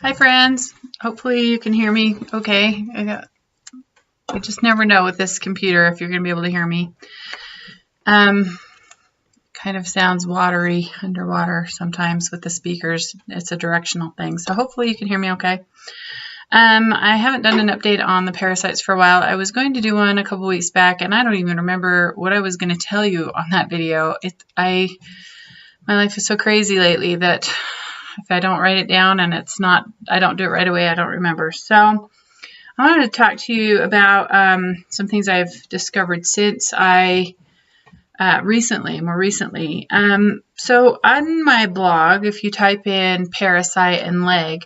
Hi friends, hopefully you can hear me okay. I just never know with this computer if you're going to be able to hear me. Kind of sounds watery underwater sometimes with the speakers. It's a directional thing, so hopefully you can hear me okay. I haven't done an update on the parasites for a while. I was going to do one a couple weeks back, and I don't even remember what I was going to tell you on that video. My life is so crazy lately that if I don't write it down and I don't do it right away, I don't remember. So I wanted to talk to you about some things I've discovered since more recently. So on my blog, if you type in parasite and leg,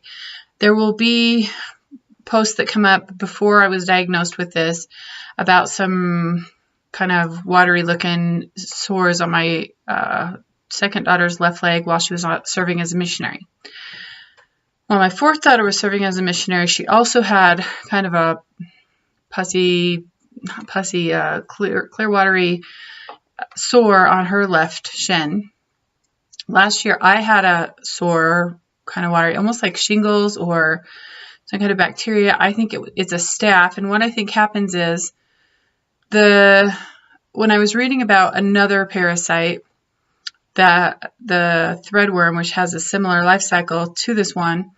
there will be posts that come up before I was diagnosed with this about some kind of watery looking sores on my second daughter's left leg while she was serving as a missionary. While my fourth daughter was serving as a missionary, she also had kind of a clear watery sore on her left shin. Last year, I had a sore, kind of watery, almost like shingles or some kind of bacteria. I think it's a staph, and what I think happens is when I was reading about another parasite, that the threadworm, which has a similar life cycle to this one,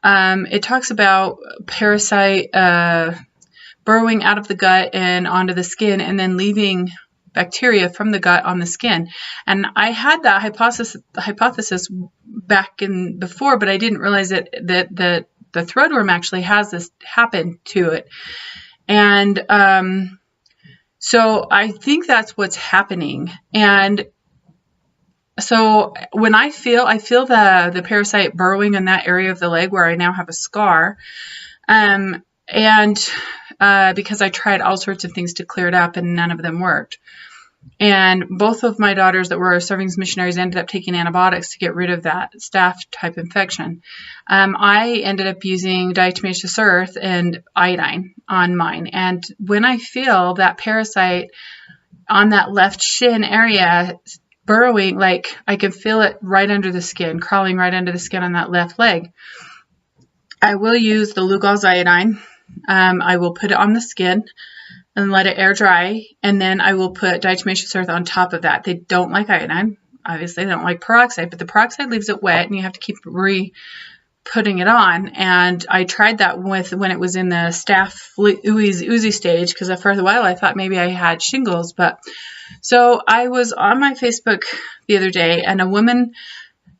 it talks about parasite burrowing out of the gut and onto the skin and then leaving bacteria from the gut on the skin. And I had that hypothesis back in before, but I didn't realize that the threadworm actually has this happen to it. And so I think that's what's happening. And so when I feel the parasite burrowing in that area of the leg where I now have a scar, and because I tried all sorts of things to clear it up and none of them worked. And both of my daughters that were serving as missionaries ended up taking antibiotics to get rid of that staph type infection. I ended up using diatomaceous earth and iodine on mine. And when I feel that parasite on that left shin area burrowing, like I can feel it right under the skin, crawling right under the skin on that left leg, I will use the Lugol's iodine. I will put it on the skin and let it air dry, and then I will put diatomaceous earth on top of that. They don't like iodine. Obviously, they don't like peroxide, but the peroxide leaves it wet, and you have to keep putting it on. And I tried that when it was in the staph oozy stage, because for a while I thought maybe I had shingles. So I was on my Facebook the other day, and a woman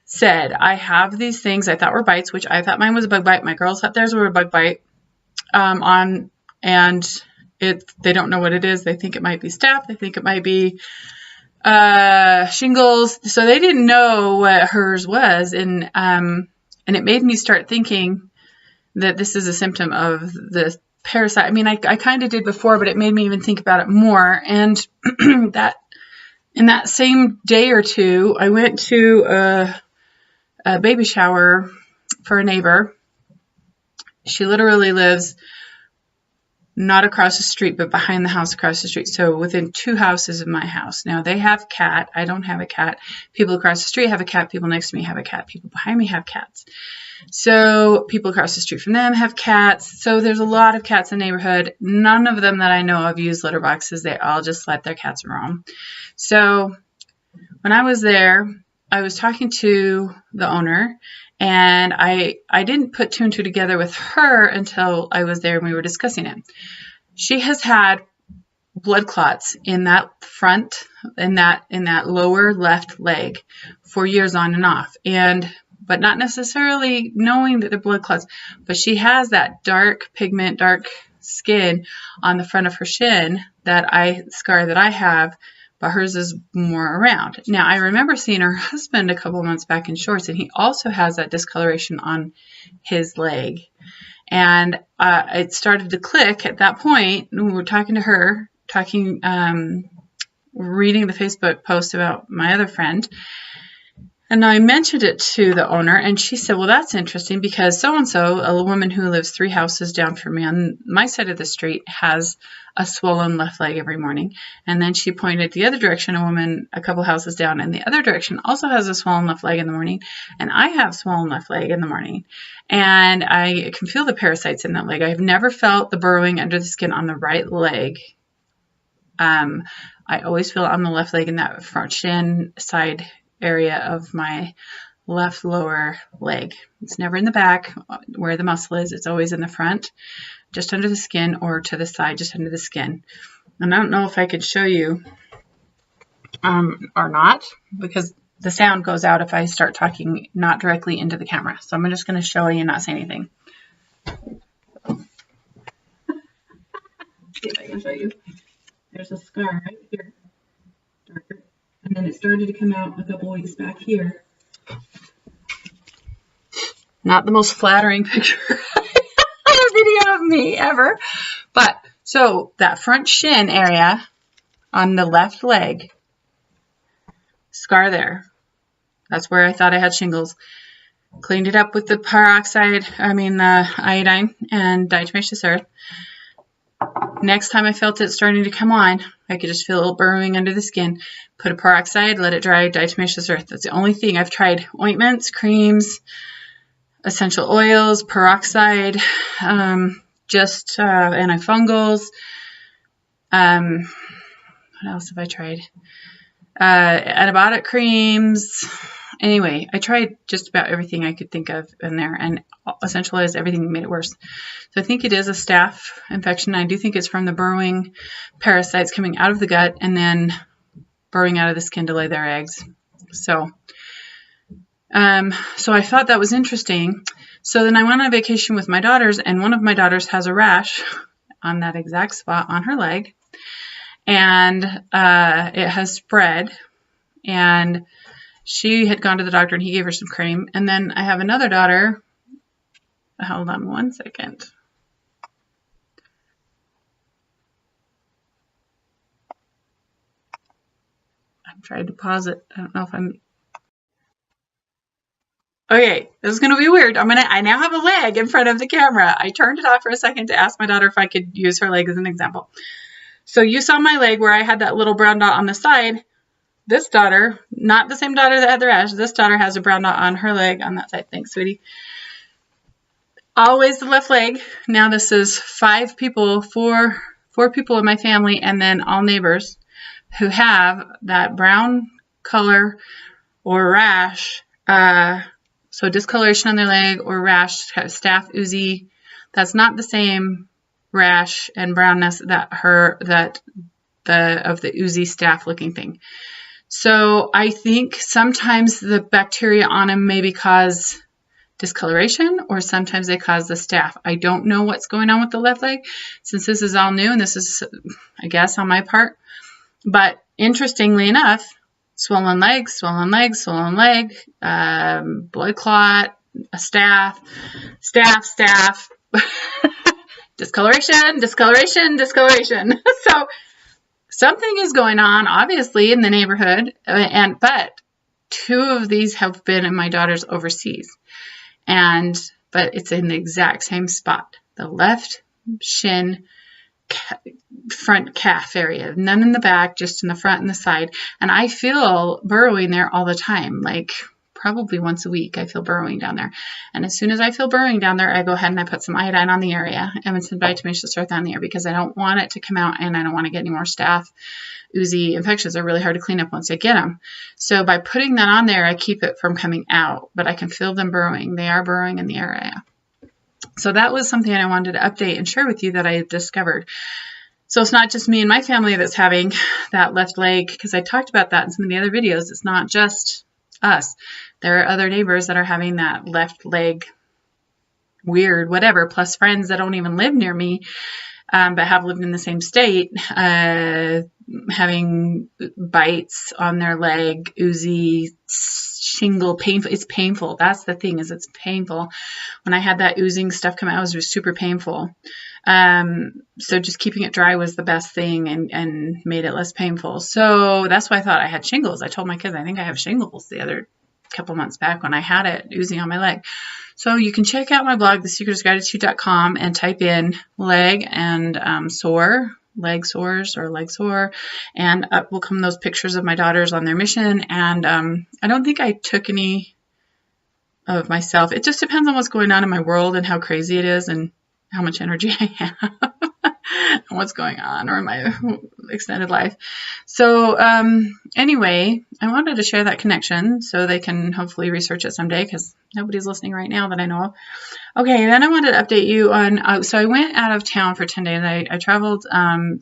said, I have these things I thought were bites, which I thought mine was a bug bite. My girls thought theirs were a bug bite. They don't know what it is. They think it might be staph. They think it might be shingles. So they didn't know what hers was. And it made me start thinking that this is a symptom of the parasite. I mean, I kind of did before, but it made me even think about it more. And that in that same day or two, I went to a baby shower for a neighbor. She literally lives not across the street, but behind the house across the street. So within 2 houses of my house. Now they have a cat. I don't have a cat. People across the street have a cat. People next to me have a cat. People behind me have cats. So people across the street from them have cats. So there's a lot of cats in the neighborhood. None of them that I know of use litter boxes. They all just let their cats roam. So when I was there, I was talking to the owner, and I didn't put 2 and 2 together with her until I was there and we were discussing it. She has had blood clots in that lower left leg for years on and off, but not necessarily knowing that they're blood clots. But she has that dark skin on the front of her shin scar that I have. But hers is more around. Now, I remember seeing her husband a couple months back in shorts, and he also has that discoloration on his leg. And it started to click at that point. We were talking to her, reading the Facebook post about my other friend. And I mentioned it to the owner, and she said, well, that's interesting because so-and-so, a woman who lives 3 houses down from me on my side of the street, has a swollen left leg every morning. And then she pointed the other direction, a woman a couple houses down in the other direction also has a swollen left leg in the morning. And I have swollen left leg in the morning. And I can feel the parasites in that leg. I've never felt the burrowing under the skin on the right leg. I always feel it on the left leg in that front shin side area of my left lower leg. It's never in the back where the muscle is. It's always in the front, just under the skin, or to the side, just under the skin. And I don't know if I could show you or not, because the sound goes out if I start talking not directly into the camera. So I'm just going to show you and not say anything. See if I can show you. There's a scar right here, darker. And then it started to come out a couple weeks back here. Not the most flattering picture video of me ever. But so that front shin area on the left leg, scar there. That's where I thought I had shingles. Cleaned it up with the iodine and diatomaceous earth. Next time I felt it starting to come on, I could just feel a little burrowing under the skin. Put a peroxide, let it dry, diatomaceous earth. That's the only thing. I've tried ointments, creams, essential oils, peroxide, just antifungals. What else have I tried? Antibiotic creams. Anyway, I tried just about everything I could think of in there, and essential oils, everything made it worse. So I think it is a staph infection. I do think it's from the burrowing parasites coming out of the gut and then burrowing out of the skin to lay their eggs. So I thought that was interesting. So then I went on vacation with my daughters, and one of my daughters has a rash on that exact spot on her leg, and it has spread, and she had gone to the doctor and he gave her some cream. And then I have another daughter. Hold on one second. I'm trying to pause it. I don't know if I'm... Okay, this is going to be weird. I now have a leg in front of the camera. I turned it off for a second to ask my daughter if I could use her leg as an example. So you saw my leg where I had that little brown dot on the side. This daughter, not the same daughter that had the rash, this daughter has a brown dot on her leg on that side. Thanks, sweetie. Always the left leg. Now this is 5 people, four people in my family, and then all neighbors who have that brown color or rash. So discoloration on their leg or rash, staph, oozy. That's not the same rash and brownness that of the oozy staph looking thing. So I think sometimes the bacteria on them maybe cause discoloration, or sometimes they cause the staph. I don't know what's going on with the left leg since this is all new, and this is, I guess, on my part. But interestingly enough, swollen leg, blood clot, a staph, discoloration. So something is going on, obviously, in the neighborhood, but 2 of these have been in my daughter's overseas, but it's in the exact same spot, the left shin front calf area, none in the back, just in the front and the side, and I feel burrowing there all the time, like probably once a week I feel burrowing down there. And as soon as I feel burrowing down there, I go ahead and I put some iodine on the area and some diatomaceous earth on the area, because I don't want it to come out and I don't want to get any more staph. Oozy infections are really hard to clean up once I get them. So by putting that on there, I keep it from coming out, but I can feel them burrowing. They are burrowing in the area. So that was something I wanted to update and share with you that I discovered. So it's not just me and my family that's having that left leg, because I talked about that in some of the other videos. It's not just us. There are other neighbors that are having that left leg weird, whatever, plus friends that don't even live near me, but have lived in the same state, having bites on their leg, oozy, shingle, painful. It's painful. That's the thing, is it's painful. When I had that oozing stuff come out, it was super painful. So just keeping it dry was the best thing and made it less painful. So that's why I thought I had shingles. I told my kids, I think I have shingles the other couple months back when I had it oozing on my leg. So you can check out my blog, thesecretisgratitude.com, and type in leg and sore, leg sores or leg sore, and up will come those pictures of my daughters on their mission. And I don't think I took any of myself. It just depends on what's going on in my world and how crazy it is and how much energy I have and what's going on or in my extended life. So anyway, I wanted to share that connection so they can hopefully research it someday, because nobody's listening right now that I know of. Okay, then I wanted to update you on, so I went out of town for 10 days. I traveled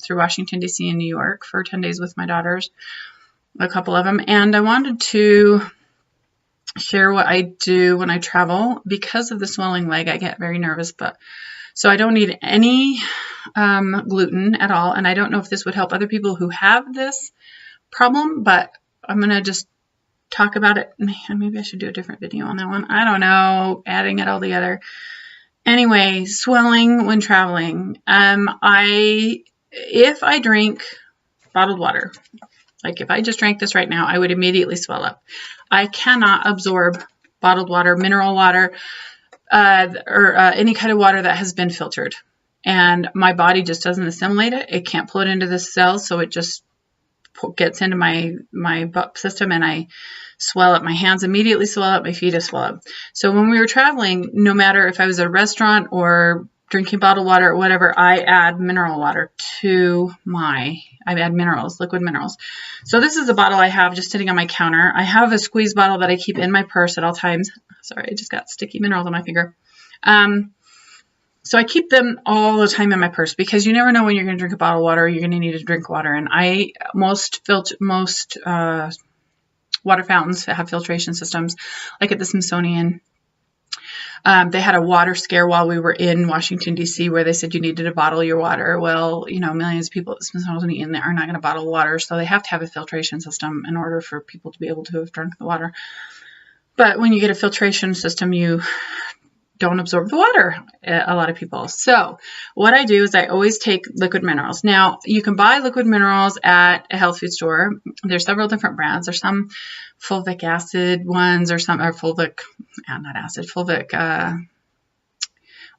through Washington, D.C. and New York for 10 days with my daughters, a couple of them, and I wanted to share what I do when I travel. Because of the swelling leg, I get very nervous, so I don't need any gluten at all, and I don't know if this would help other people who have this problem, but I'm going to just talk about it. Maybe I should do a different video on that one. I don't know, adding it all together. Anyway, swelling when traveling. If I drink bottled water, like if I just drank this right now, I would immediately swell up. I cannot absorb bottled water, mineral water, or any kind of water that has been filtered. And my body just doesn't assimilate it. It can't pull it into the cells, so it just gets into my system, and I swell up. My hands immediately swell up. My feet swell up. So when we were traveling, no matter if I was at a restaurant or drinking bottled water or whatever, I add mineral water to I add minerals, liquid minerals. So this is a bottle I have just sitting on my counter. I have a squeeze bottle that I keep in my purse at all times. Sorry, I just got sticky minerals on my finger. So I keep them all the time in my purse, because you never know when you're going to drink a bottle of water or you're going to need to drink water. And most water fountains that have filtration systems, like at the Smithsonian, they had a water scare while we were in Washington, D.C., where they said you needed to bottle your water. Well, millions of people at the Smithsonian are not going to bottle water, so they have to have a filtration system in order for people to be able to have drunk the water. But when you get a filtration system, you don't absorb the water, a lot of people. So what I do is I always take liquid minerals. Now, you can buy liquid minerals at a health food store. There's several different brands. There's some fulvic acid ones, or some fulvic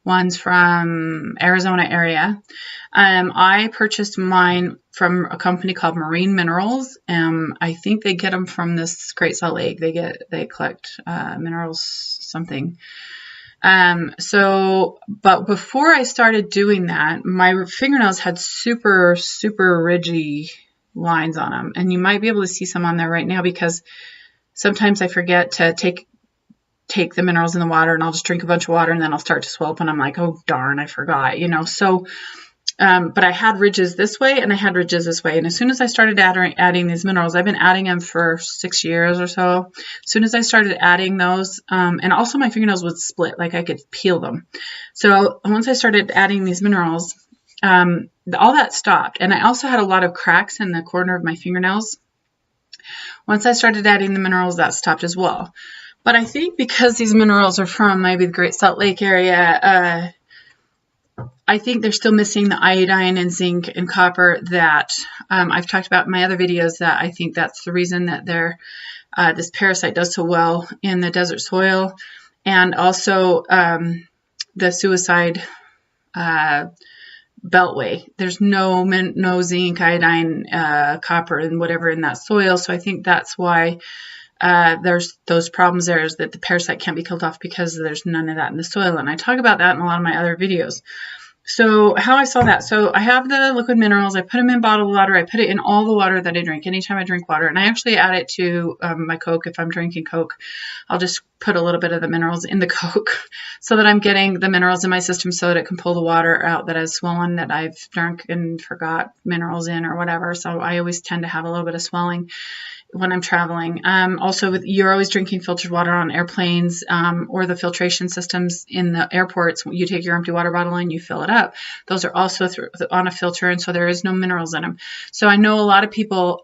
ones from Arizona area. I purchased mine from a company called Marine Minerals. I think they get them from this Great Salt Lake. They collect minerals something. But before I started doing that, my fingernails had super, super ridgy lines on them. And you might be able to see some on there right now, because sometimes I forget to take the minerals in the water, and I'll just drink a bunch of water, and then I'll start to swell up, and I'm like, oh, darn, I forgot, So, but I had ridges this way, and I had ridges this way. And as soon as I started adding these minerals, I've been adding them for 6 years or so. As soon as I started adding those, and also my fingernails would split, like I could peel them. So once I started adding these minerals, all that stopped. And I also had a lot of cracks in the corner of my fingernails. Once I started adding the minerals, that stopped as well. But I think because these minerals are from maybe the Great Salt Lake area, I think they're still missing the iodine and zinc and copper that I've talked about in my other videos, that I think that's the reason that this parasite does so well in the desert soil. And also the suicide beltway. There's no zinc, iodine, copper, and whatever in that soil. So I think that's why there's those problems there, is that the parasite can't be killed off because there's none of that in the soil. And I talk about that in a lot of my other videos. So how I saw that. So I have the liquid minerals. I put them in bottled water. I put it in all the water that I drink, anytime I drink water. And I actually add it to my Coke. If I'm drinking Coke, I'll just put a little bit of the minerals in the Coke so that I'm getting the minerals in my system so that it can pull the water out that has swollen, that I've drunk and forgot minerals in or whatever. So I always tend to have a little bit of swelling when I'm traveling. Also, you're always drinking filtered water on airplanes, or the filtration systems in the airports. You take your empty water bottle and you fill it up. Those are also on a filter, and so there is no minerals in them. So I know a lot of people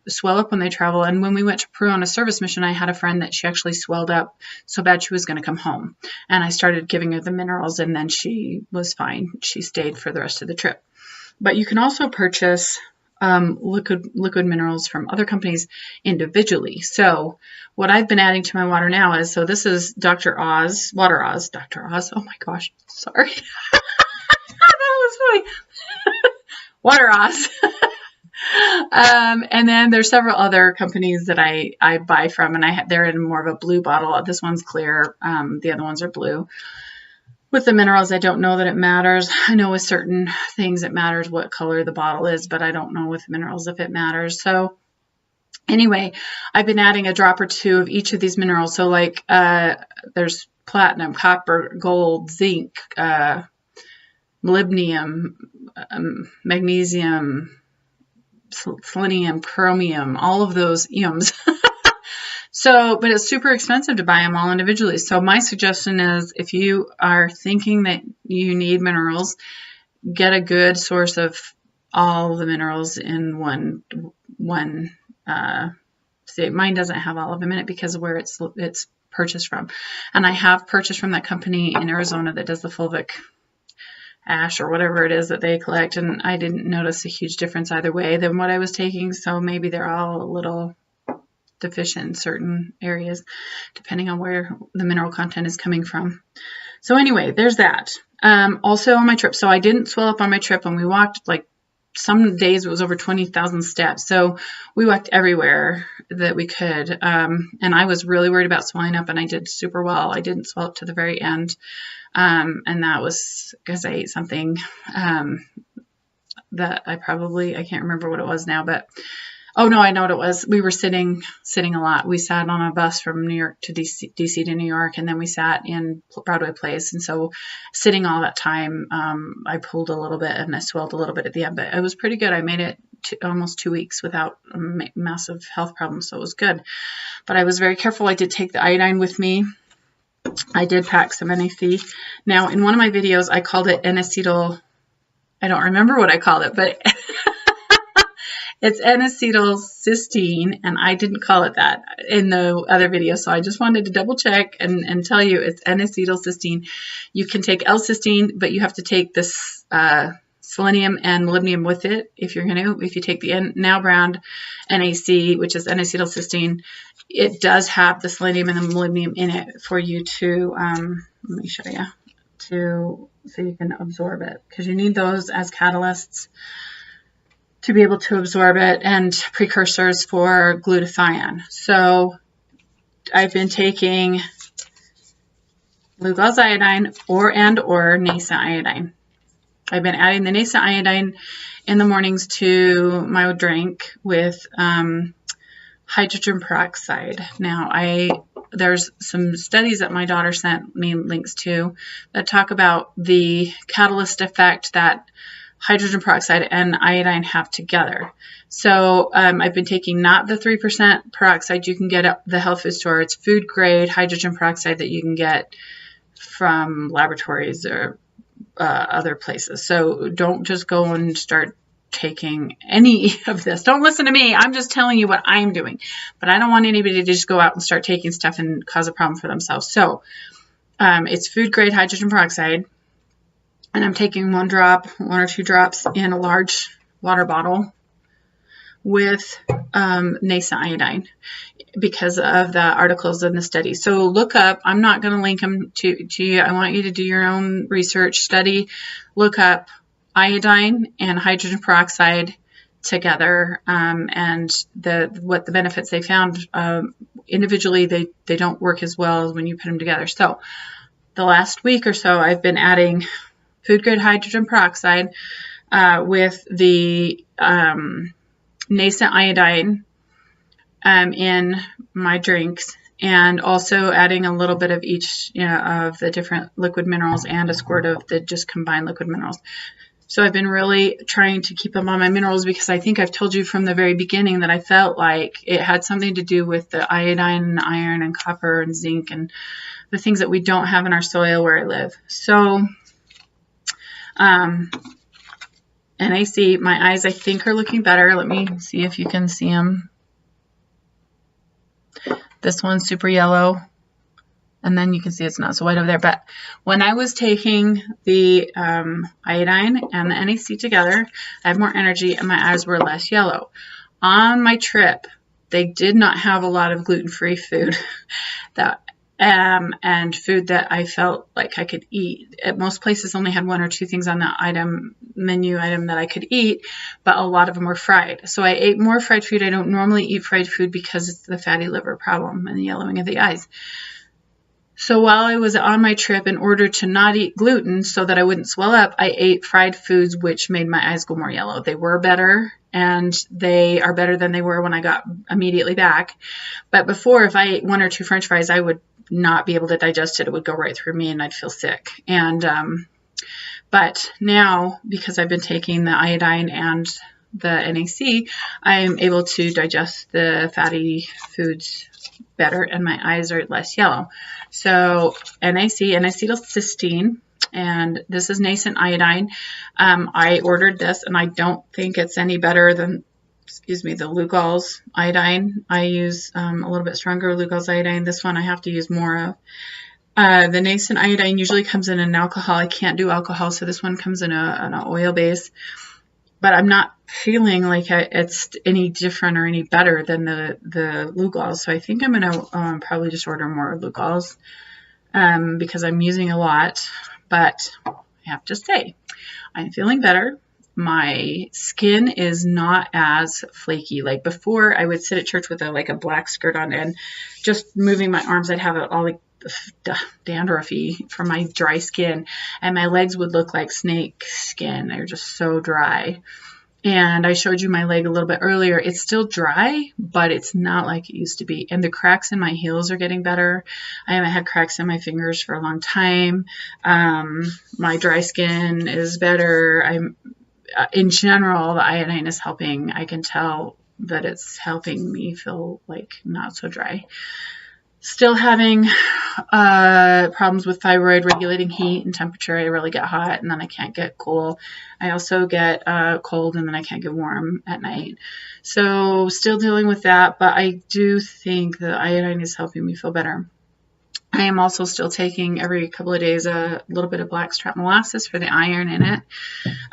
swell up when they travel. And when we went to Peru on a service mission, I had a friend that she actually swelled up so bad she was going to come home. And I started giving her the minerals, and then she was fine. She stayed for the rest of the trip. But you can also purchase liquid minerals from other companies individually. So what I've been adding to my water now is, so this is Dr. Oz, Water Oz, Dr. Oz. Oh my gosh, sorry. That was funny. Water Oz. And then there's several other companies that I buy from, and they're in more of a blue bottle. This one's clear. The other ones are blue. With the minerals, I don't know that it matters. I know with certain things it matters what color the bottle is, but I don't know with minerals if it matters. So anyway, I've been adding a drop or two of each of these minerals. So like there's platinum, copper, gold, zinc, molybdenum, magnesium, selenium, chromium, all of those ems. So, but it's super expensive to buy them all individually. So my suggestion is, if you are thinking that you need minerals, get a good source of all the minerals in one. See, mine doesn't have all of them in it because of where it's purchased from. And I have purchased from that company in Arizona that does the fulvic ash or whatever it is that they collect, and I didn't notice a huge difference either way than what I was taking. So maybe they're all a little deficient in certain areas depending on where the mineral content is coming from. So anyway, there's that. Also on my trip, so I didn't swell up on my trip, and we walked, like, some days it was over 20,000 steps. So we walked everywhere that we could. And I was really worried about swelling up, and I did super well. I didn't swell up to the very end. And that was because I ate something that I can't remember what it was now, but oh no, I know what it was. We were sitting a lot. We sat on a bus from New York to DC to New York, and then we sat in Broadway Place. And so sitting all that time, I pulled a little bit and I swelled a little bit at the end, but it was pretty good. I made it almost 2 weeks without massive health problems, so it was good. But I was very careful. I did take the iodine with me. I did pack some NaC. Now, in one of my videos, I called it N-acetyl. I don't remember what I called it, but it's N-acetylcysteine, and I didn't call it that in the other video. So I just wanted to double check and tell you it's N-acetylcysteine. You can take L-cysteine, but you have to take this selenium and molybdenum with it if you're going to. If you take the now brand NaC, which is N-acetylcysteine, it does have the selenium and the molybdenum in it for you to, let me show you, so you can absorb it, because you need those as catalysts to be able to absorb it and precursors for glutathione. So I've been taking Lugol's iodine or NaC iodine. I've been adding the NaC iodine in the mornings to my drink with hydrogen peroxide. Now, there's some studies that my daughter sent me links to that talk about the catalyst effect that hydrogen peroxide and iodine have together. So I've been taking not the 3% peroxide you can get at the health food store. It's food grade hydrogen peroxide that you can get from laboratories or other places. So don't just go and start taking any of this. Don't listen to me. I'm just telling you what I'm doing. But I don't want anybody to just go out and start taking stuff and cause a problem for themselves. So it's food grade hydrogen peroxide. And I'm taking one or two drops in a large water bottle with NaC iodine because of the articles in the study. So look up, I'm not going to link them to you. I want you to do your own research, study, look up iodine and hydrogen peroxide together, and what the benefits they found. Individually, they don't work as well as when you put them together. So the last week or so, I've been adding food grade hydrogen peroxide with the NaC iodine in my drinks, and also adding a little bit of each of the different liquid minerals and a squirt of the just combined liquid minerals. So I've been really trying to keep them on my minerals, because I think I've told you from the very beginning that I felt like it had something to do with the iodine and iron and copper and zinc and the things that we don't have in our soil where I live. So NaC, my eyes I think are looking better. Let me see if you can see them. This one's super yellow. And then you can see it's not so white over there. But when I was taking the iodine and the NAC together, I had more energy and my eyes were less yellow. On my trip, they did not have a lot of gluten-free food that and food that I felt like I could eat. At most places only had 1 or 2 things on the menu item that I could eat, but a lot of them were fried. So I ate more fried food. I don't normally eat fried food because it's the fatty liver problem and the yellowing of the eyes. So while I was on my trip, in order to not eat gluten so that I wouldn't swell up, I ate fried foods, which made my eyes go more yellow. They were better, and they are better than they were when I got immediately back. But before, if I ate 1 or 2 French fries, I would not be able to digest it. It would go right through me and I'd feel sick. And but now, because I've been taking the iodine and the NAC, I'm able to digest the fatty foods better and my eyes are less yellow. So NAC, N-acetylcysteine, and this is nascent iodine. I ordered this and I don't think it's any better than the Lugol's iodine. I use a little bit stronger Lugol's iodine. This one I have to use more of. The nascent iodine usually comes in an alcohol. I can't do alcohol, so this one comes in an oil base. But I'm not feeling like it's any different or any better than the Lugol's. So I think I'm going to probably just order more Lugol's because I'm using a lot. But I have to say, I'm feeling better. My skin is not as flaky. Like before, I would sit at church with a black skirt on, and just moving my arms, I'd have it all like dandruffy from my dry skin, and my legs would look like snake skin. They're just so dry. And I showed you my leg a little bit earlier. It's still dry, but it's not like it used to be. And the cracks in my heels are getting better. I haven't had cracks in my fingers for a long time. My dry skin is better. In general, the iodine is helping. I can tell that it's helping me feel like not so dry. Still having problems with thyroid regulating heat and temperature. I really get hot and then I can't get cool. I also get cold and then I can't get warm at night. So still dealing with that, but I do think the iodine is helping me feel better. I am also still taking every couple of days a little bit of blackstrap molasses for the iron in it.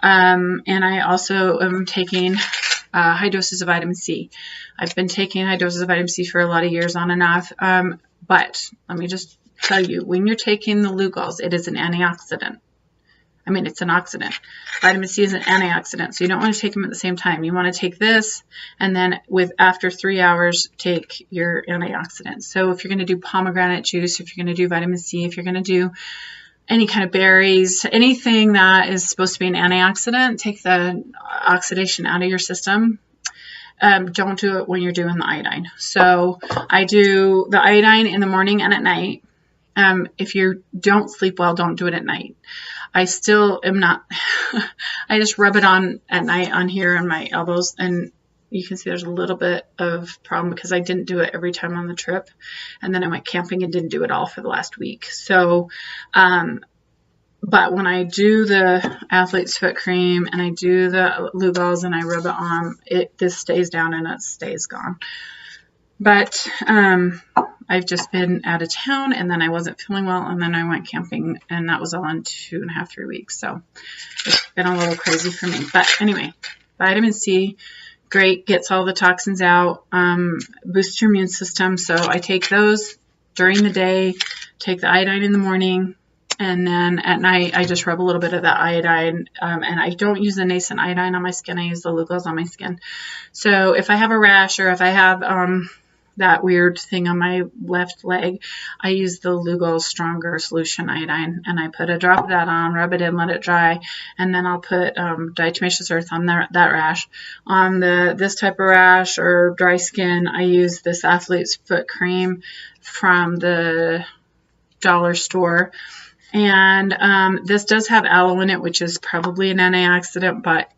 And I also am taking high doses of vitamin C. I've been taking high doses of vitamin C for a lot of years on and off. But let me just tell you, when you're taking the Lugol's, it is an antioxidant. I mean, it's an oxidant. Vitamin C is an antioxidant, so you don't want to take them at the same time. You want to take this, and then after 3 hours, take your antioxidant. So if you're going to do pomegranate juice, if you're going to do vitamin C, if you're going to do any kind of berries, anything that is supposed to be an antioxidant, take the oxidation out of your system. Don't do it when you're doing the iodine. So I do the iodine in the morning and at night. If you don't sleep well, don't do it at night. I still am not, I just rub it on at night on here on my elbows, and you can see there's a little bit of problem because I didn't do it every time on the trip. And then I went camping and didn't do it all for the last week. So, but when I do the athlete's foot cream and I do the Lugol's and I rub it on, this stays down and it stays gone. But I've just been out of town and then I wasn't feeling well and then I went camping and that was all in 2.5, 3 weeks. So it's been a little crazy for me. But anyway, vitamin C, great, gets all the toxins out, boosts your immune system. So I take those during the day, take the iodine in the morning, and then at night I just rub a little bit of that iodine. And I don't use the nascent iodine on my skin. I use the Lugol's on my skin. So if I have a rash or if I have that weird thing on my left leg, I use the Lugol's stronger solution iodine, and I put a drop of that on, rub it in, let it dry, and then I'll put diatomaceous earth on that rash. On this type of rash or dry skin, I use this athlete's foot cream from the dollar store. And this does have aloe in it, which is probably an antioxidant, but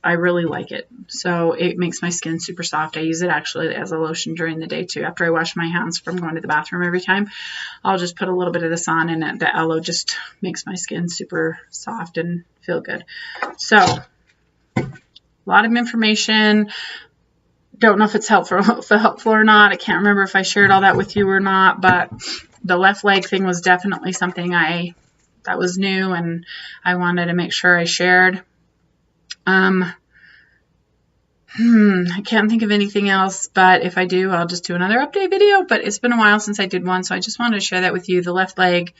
I really like it. So it makes my skin super soft. I use it actually as a lotion during the day too. After I wash my hands from going to the bathroom every time, I'll just put a little bit of this on, and the aloe just makes my skin super soft and feel good. So a lot of information. Don't know if it's helpful or not. I can't remember if I shared all that with you or not, but the left leg thing was definitely something that was new, and I wanted to make sure I shared. I can't think of anything else, but if I do, I'll just do another update video. But it's been a while since I did one, so I just wanted to share that with you. The left leg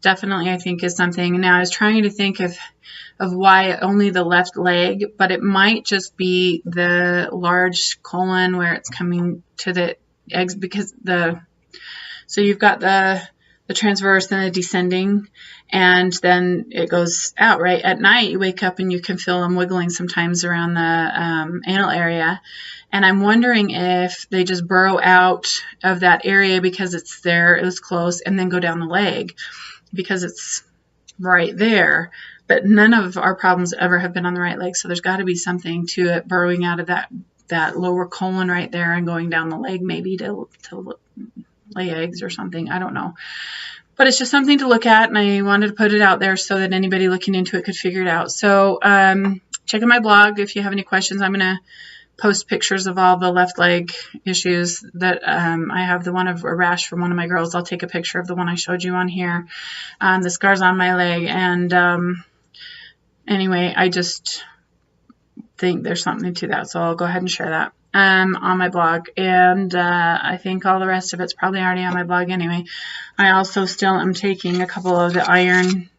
definitely, I think, is something. Now, I was trying to think of why only the left leg, but it might just be the large colon where it's coming to the eggs, because so you've got the transverse and the descending, and then it goes out, right? At night, you wake up and you can feel them wiggling sometimes around the anal area. And I'm wondering if they just burrow out of that area because it's there, it was close, and then go down the leg because it's right there. But none of our problems ever have been on the right leg, so there's got to be something to it burrowing out of that lower colon right there and going down the leg, maybe to lay eggs or something. I don't know. But it's just something to look at, and I wanted to put it out there so that anybody looking into it could figure it out. So check out my blog if you have any questions. I'm going to post pictures of all the left leg issues that I have. The one of a rash from one of my girls. I'll take a picture of the one I showed you on here. The scars on my leg. And anyway, I just think there's something to that. So I'll go ahead and share that on my blog. And I think all the rest of it's probably already on my blog anyway. I also still am taking a couple of the iron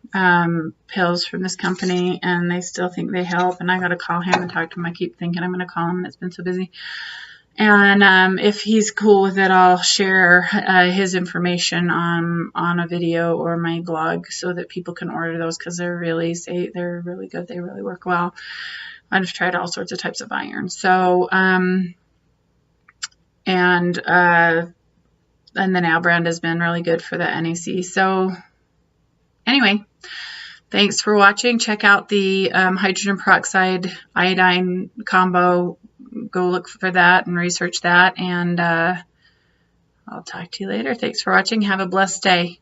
pills from this company, and they still think they help, and I got to call him and talk to him. I keep thinking I'm going to call him, and it's been so busy. And if he's cool with it, I'll share his information on a video or my blog so that people can order those, because they're really good. They really work well. I've tried all sorts of types of iron. So and the Now brand has been really good for the NAC. So anyway, thanks for watching. Check out the hydrogen peroxide iodine combo. Go look for that and research that. And I'll talk to you later. Thanks for watching. Have a blessed day.